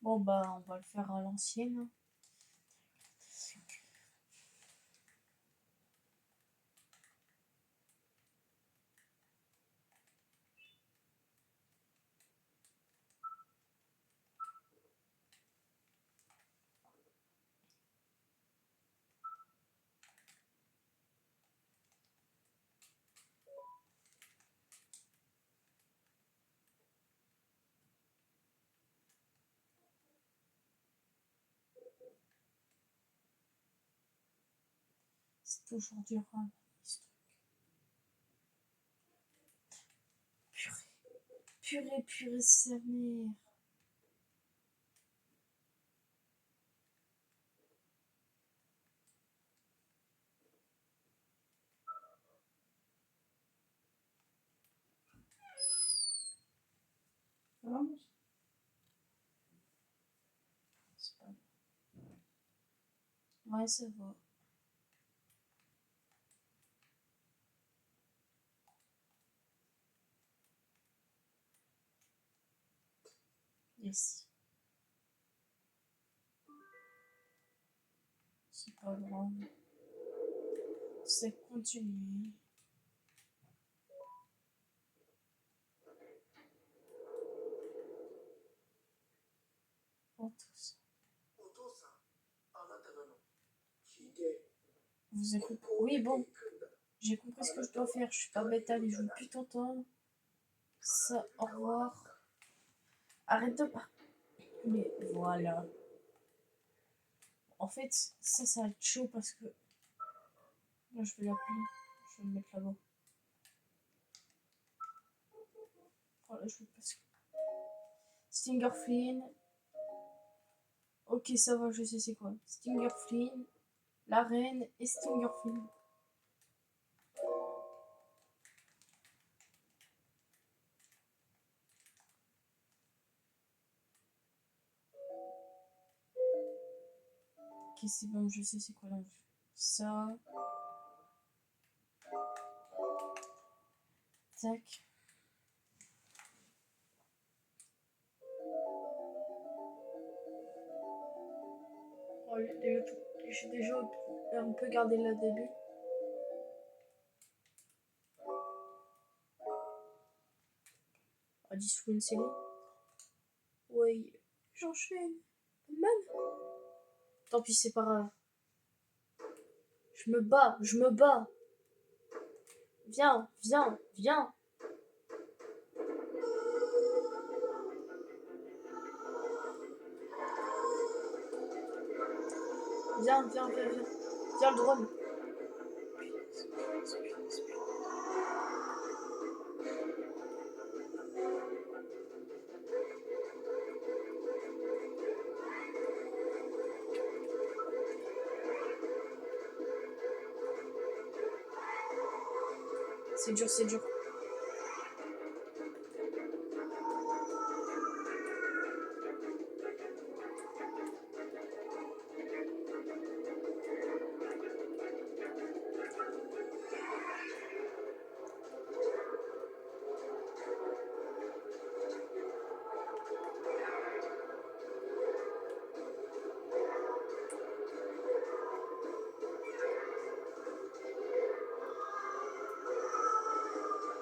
Speaker 1: Bon, bah, on va le faire à l'ancienne. C'est toujours dur à ce truc. Purée, sa mère. Ça va, mon C'est pas... Ouais, ça va. Yes. C'est pas grave. C'est continuer. Pour tout ça. Vous avez compris? Oui, bon. J'ai compris ce que je dois faire. Je suis pas bête, allez, je veux plus t'entendre. Ça, au revoir. Arrête de pas. Mais voilà. En fait, ça va être chaud parce que. Là, je vais l'appeler. Je vais le mettre là-bas. Voilà, je vais passer. Stinger Flynn. Ok, ça va, je sais c'est quoi. Stinger Flynn, la reine et Stinger Flynn. Ok, c'est bon, je sais c'est quoi l'enjeu. Ça. Tac. Oh, j'ai déjà un peu gardé le début. Ah, dissoudre une série. Oui, j'enchaîne. Man. Tant pis, c'est pas grave. Je me bats, je me bats. Viens, viens, viens. Viens, viens, viens, viens. Viens, le drone. C'est dur, c'est dur.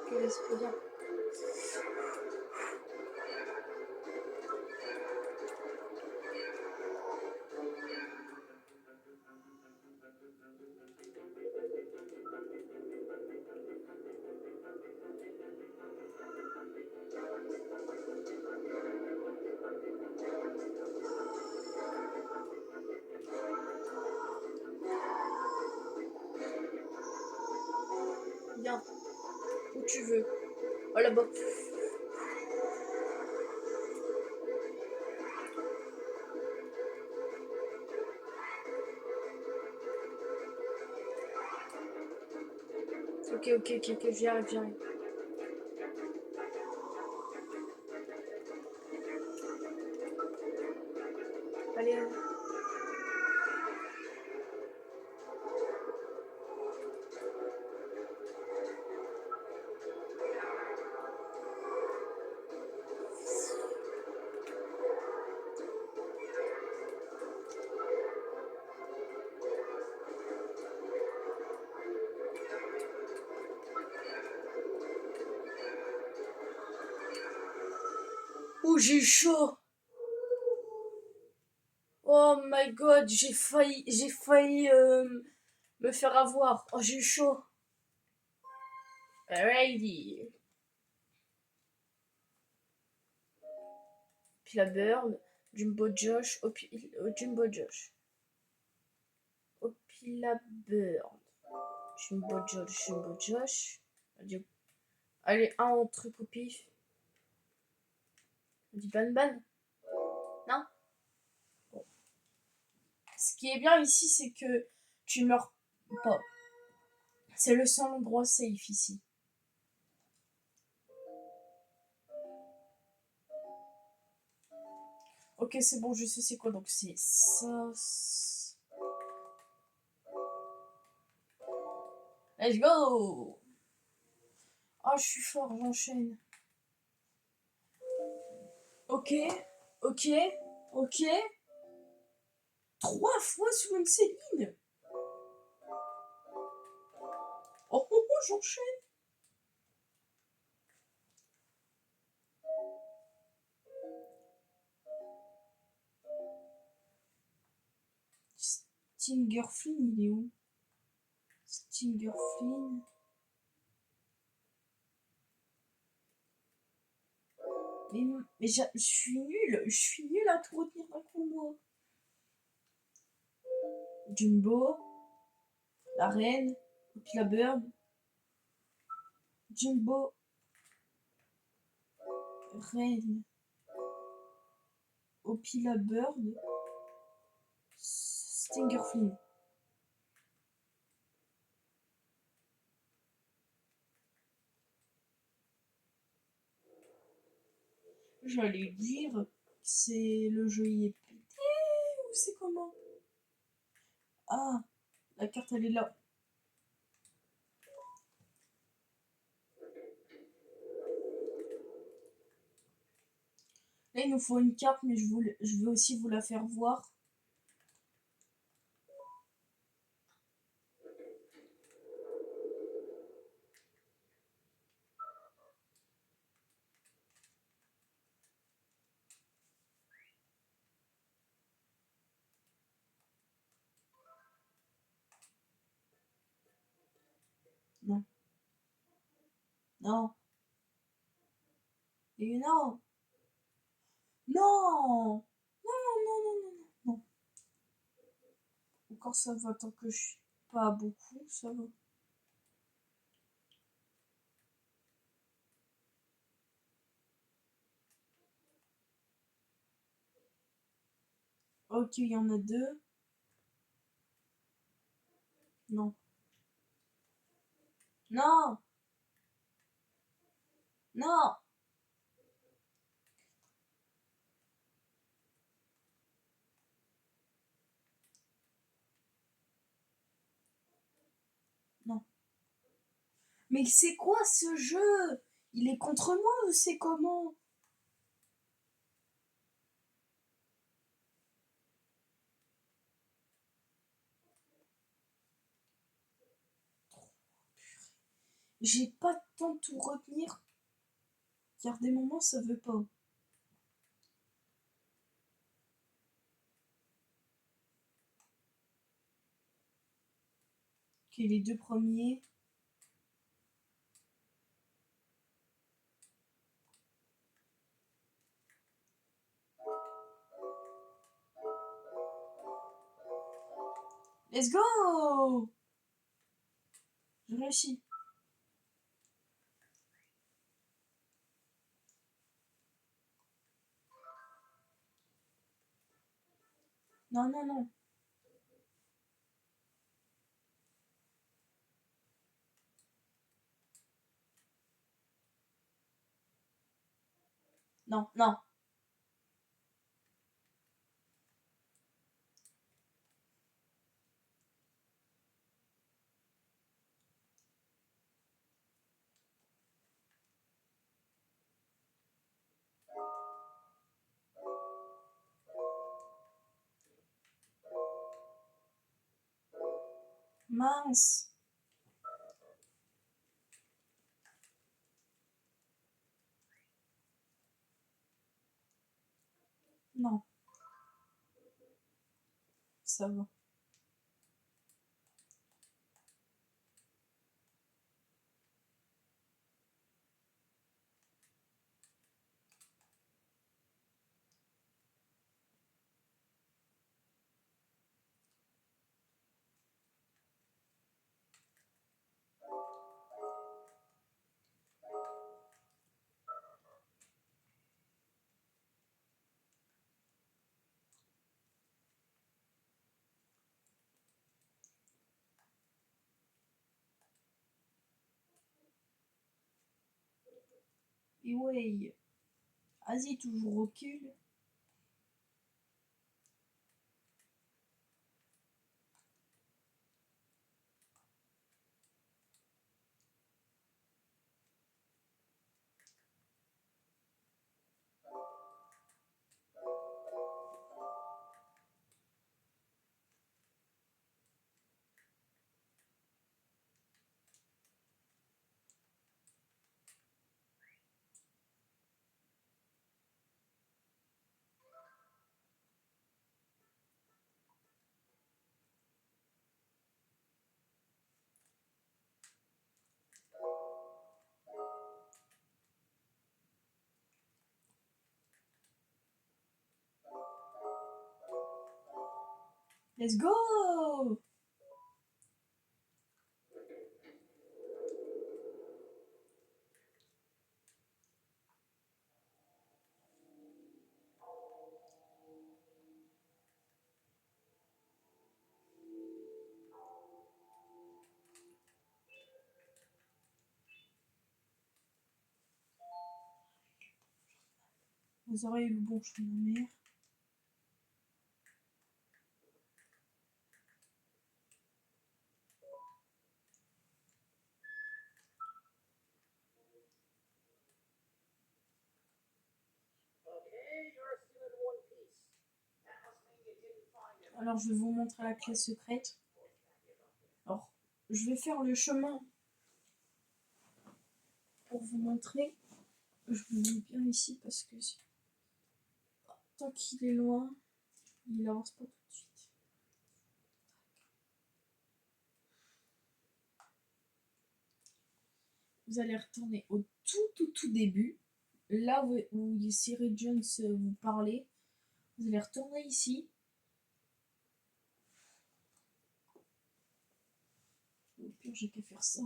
Speaker 1: Ok, c'est pas bien. Viens. Où tu veux. Oh là-bas. Ok, ok, ok, ok, j'arrive, j'arrive. Allez, allez. Oh, j'ai eu chaud. Oh my god, j'ai failli me faire avoir. Oh, j'ai eu chaud. Alrighty. Puis la Burn, Jumbo Josh, Jumbo Josh. Opila Burn. Jumbo Josh, Jumbo Josh. Allez, un autre truc au pif. On dit Ban Ban. Non. Bon. Ce qui est bien ici, c'est que tu meurs pas. C'est le seul endroit safe ici. Ok, c'est bon, je sais c'est quoi. Donc c'est ça. Let's go. Oh, je suis fort, j'enchaîne. Ok, ok, ok. 3 fois sur une Céline. Oh, oh, oh, j'enchaîne. Stinger Flynn, il est où? Stinger Flynn. Mais je suis nulle à tout retenir d'un coup, moi. Jumbo, la reine, puis la Bird. Jumbo, reine, Opila Bird, Stinger Flynn. J'allais dire que c'est le jeu y est pété ou c'est comment? Ah, la carte elle est là. Là il nous faut une carte mais je veux aussi vous la faire voir. Non. Et non. Non. Non, non, non, non, non, non. Encore ça va, tant que je suis pas beaucoup, ça va. Ok, il y en a deux. Non. Non. Non. Non. Mais c'est quoi ce jeu? Il est contre moi ou c'est comment? J'ai pas de temps de tout retenir. Car des moments ça veut pas. Ok, les deux premiers. Let's go! J'ai réussi. Non, non, non. Non, non. Mince. Non, ça va. Et ouais. Vas-y, toujours recule. Let's go! Vous aurez eu le bon chemin.
Speaker 3: Okay, you're still in one piece. That must mean you didn't find him.
Speaker 1: Alors, je vais vous montrer la clé secrète. Alors, je vais faire le chemin pour vous montrer. Je me mets bien ici parce que tant qu'il est loin, il avance pas tout de suite. vous allez retourner au tout début. Là où Siri Jones vous parlait. Vous allez retourner ici. Au pire, j'ai qu'à faire ça.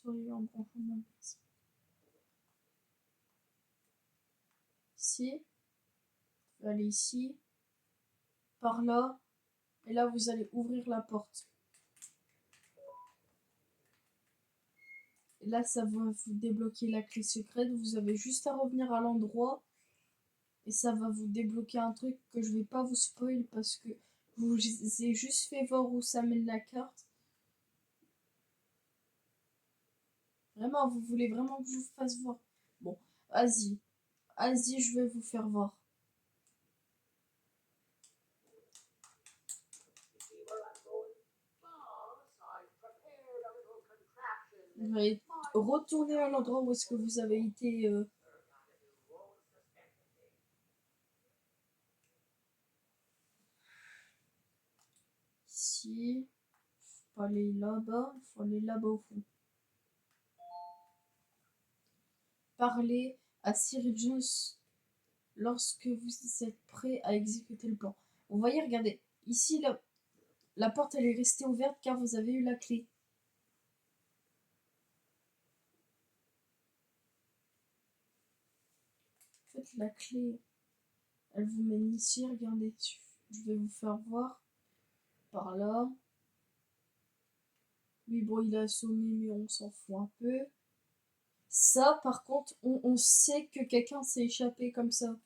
Speaker 1: Soyez en profondeur. Ici. Vous allez ici. Par là. Et là, vous allez ouvrir la porte. Et là, ça va vous débloquer la clé secrète. Vous avez juste à revenir à l'endroit. Et ça va vous débloquer un truc que je vais pas vous spoil parce que je vous ai juste fait voir où ça mène la carte. Vraiment, vous voulez vraiment que je vous fasse voir? Bon, vas-y. Vas-y, je vais vous faire voir. Vous allez retourner à l'endroit où est-ce que vous avez été. Ici. Faut aller là-bas. Faut aller là-bas au fond. Parlez à Siri Jones lorsque vous êtes prêt à exécuter le plan. Vous voyez, regardez. Ici, la porte, elle est restée ouverte car vous avez eu la clé. En fait, la clé, elle vous mène ici. Regardez. Je vais vous faire voir. Par là. Oui, bon, il a assommé, mais on s'en fout un peu. Ça, par contre, on sait que quelqu'un s'est échappé comme ça.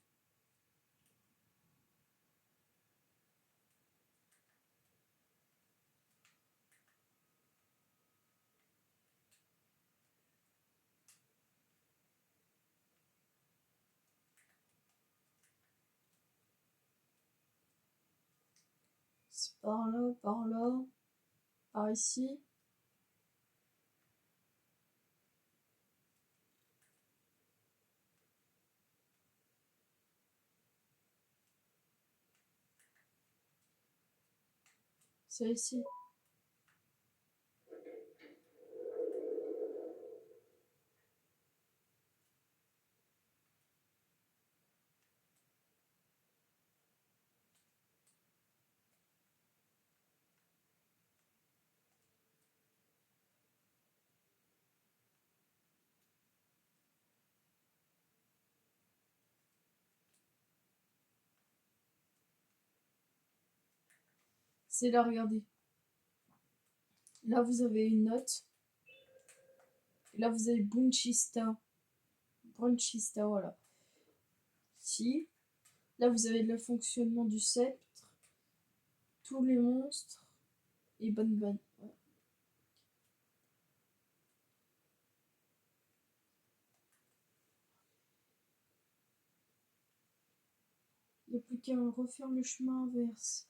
Speaker 1: C'est par là, par ici. C'est ici. C'est là, regardez. Là, vous avez une note. Et là, vous avez Bunchista. Brunchista, voilà. Ici. Là, vous avez le fonctionnement du sceptre. Tous les monstres. Et bonne. Ouais. Il n'y a plus qu'à refaire le chemin inverse.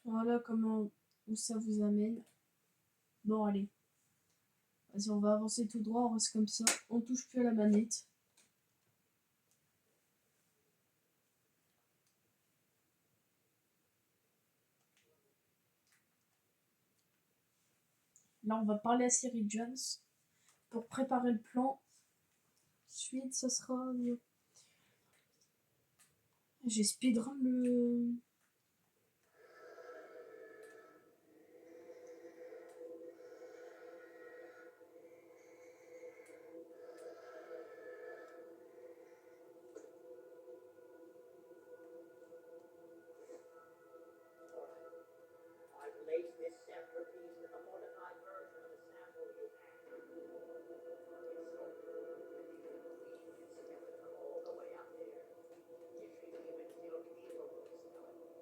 Speaker 1: Voilà comment où ça vous amène. Bon, allez. Vas-y, on va avancer tout droit, on reste comme ça. On touche plus à la manette. Là, on va parler à Siri Jones pour préparer le plan. Ensuite, ça sera. J'ai speedrun le.
Speaker 3: I've laced this sampler piece with a modified version of the sample you had. It's so good that you can believe it's skeleton all the way up there. You should even feel capable of smelling.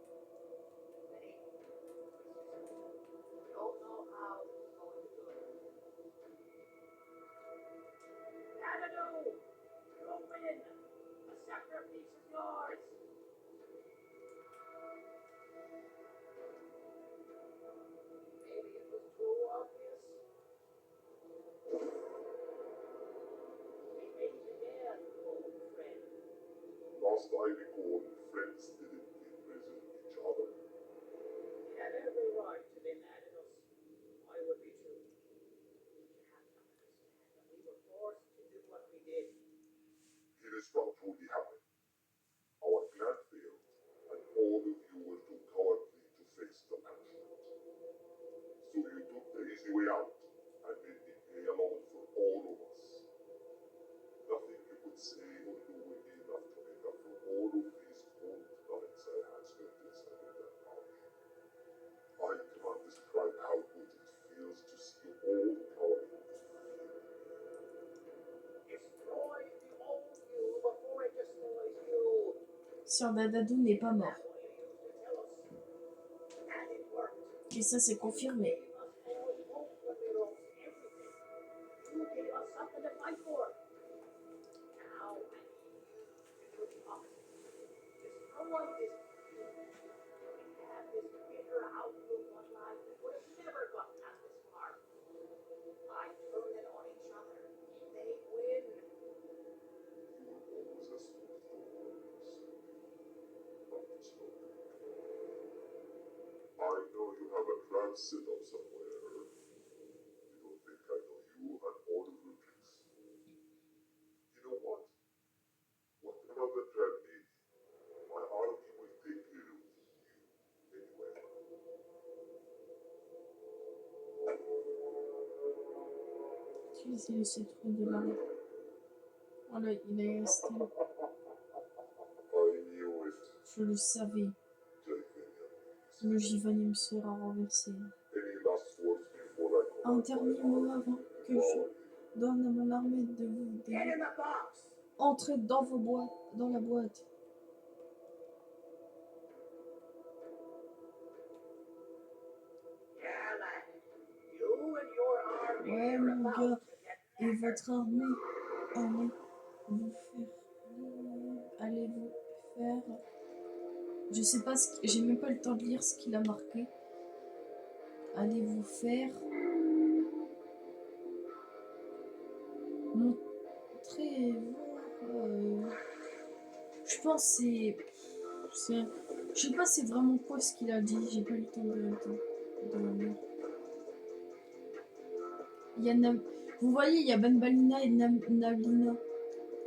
Speaker 2: last I recall, friends didn't imprison each other.
Speaker 3: He had every right to be mad at us. I would be too. You have to understand that we were forced to do what we did.
Speaker 2: Here is what truly happened. Our plan failed, and all of you were too cowardly to face the punishment. So you took the easy way out, and made me pay alone for all of us. Nothing you could say or do would be enough to make up for all of these cold nights I had spent inside of that pouch. I cannot describe how good it feels to see all the power in the
Speaker 3: Destroy the old you before it destroys you.
Speaker 1: Sir Dadadou n'est pas mort.
Speaker 3: That's what you used to tell us. And it worked.
Speaker 1: Et ça, c'est confirmé.
Speaker 3: You gave us all hope when we lost everything. You gave us something to fight for. Now I need you to do the opposite. Destroy this feeling. We have this bitter outlook on life that would have never gotten us this far. By turning on each other, they win.
Speaker 2: You were always a smooth talker, not the smoker. I know you have a plan set up somewhere. You don't think I know you and all of your tricks. You know what? Whatever the plan may be, my army will take care of you anyway.
Speaker 1: Utilisez le citron de l'arme. Voilà, il est resté.
Speaker 2: I knew it.
Speaker 1: Je le savais. Le Givanium sera renversé.
Speaker 2: Any last words before I
Speaker 1: Un dernier mot avant que je donne à mon armée de vous
Speaker 3: Get in the box.
Speaker 1: entrer dans vos boîtes, dans la boîte.
Speaker 3: Yeah, lad. You and your army
Speaker 1: Ouais,
Speaker 3: are
Speaker 1: mon
Speaker 3: about
Speaker 1: gars,
Speaker 3: to get
Speaker 1: et
Speaker 3: knackered.
Speaker 1: votre armée allez vous faire, allez vous faire. Je sais pas ce que, j'ai même pas le temps de lire ce qu'il a marqué. Allez vous faire montrer. Je pense c'est, je sais pas c'est vraiment quoi ce qu'il a dit. J'ai pas eu le temps de lire. Il y a vous voyez, il y a Ben Balina et Nablina.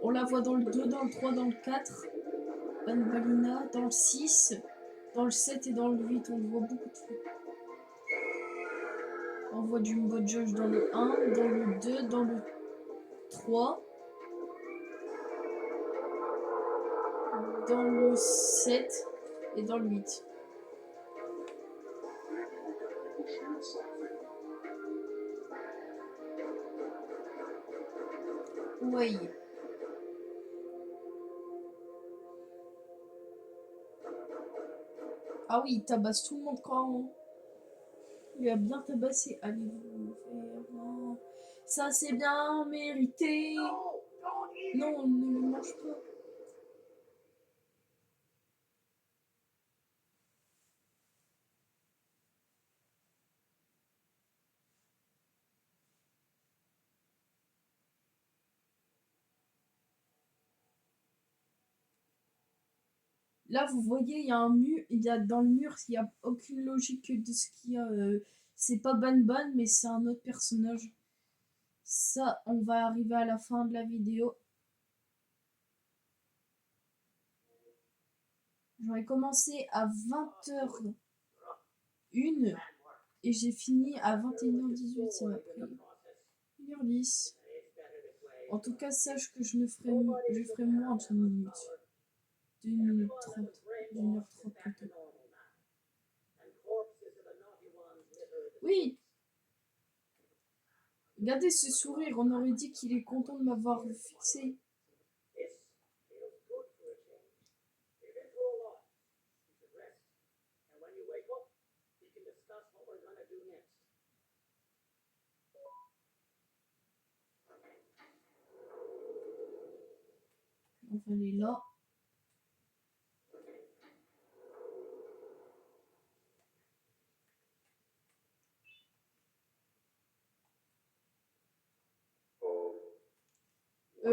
Speaker 1: On la voit dans le 2, dans le 3, dans le 4. Ben Balina, dans le 6, dans le 7 et dans le 8. On le voit beaucoup de fois. On voit Jumbo Josh dans le 1, dans le 2, dans le 3, dans le 7 et dans le 8.
Speaker 2: negotiate something.
Speaker 1: Oui. Ah oui, il tabasse tout le monde quand il a bien tabassé. Allez vous faire. Ça c'est bien mérité.
Speaker 3: No, don't eat it.
Speaker 1: Non, on ne le mange pas. Là, vous voyez, il y a un mur. Il y a dans le mur, il n'y a aucune logique de ce qu'il y a. C'est pas Ban Ban, mais c'est un autre personnage. Ça, on va arriver à la fin de la vidéo. J'aurais commencé à 20h01 et j'ai fini à 21h18. Ça m'a pris 1h10. En tout cas, sache que je ferai moins de 1 minute. 2 minutes 30. 1h30 plutôt. Oui! Regardez ce sourire, on aurait dit qu'il est content de m'avoir fixé. On va aller là.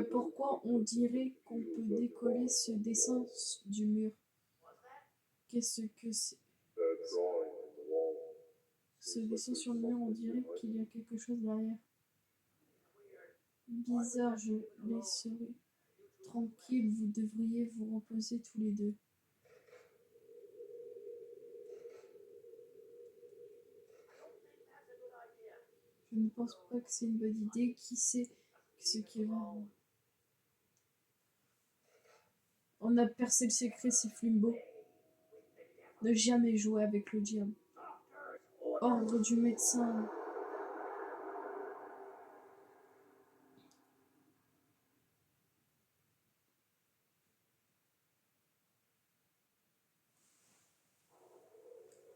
Speaker 1: Pourquoi on dirait qu'on peut décoller ce dessin du mur? Qu'est-ce que c'est?
Speaker 2: That drawing on the wall.
Speaker 1: Ce dessin sur le mur, on dirait qu'il y a quelque chose derrière. Bizarre, je laisserai tranquille, vous devriez vous reposer tous les deux. Je ne pense pas que c'est une bonne idée. Qui sait ce qui va? On a percé le secret, c'est Flimbo. Ne jamais jouer avec le diable. Ordre du médecin.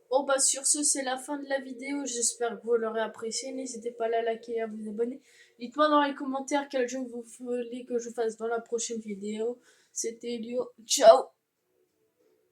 Speaker 1: Bon bah sur ce c'est la fin de la vidéo, j'espère que vous l'aurez apprécié, n'hésitez pas à la liker et à vous abonner. Dites-moi dans les commentaires quel jeu vous voulez que je fasse dans la prochaine vidéo. C'était Elio, ciao.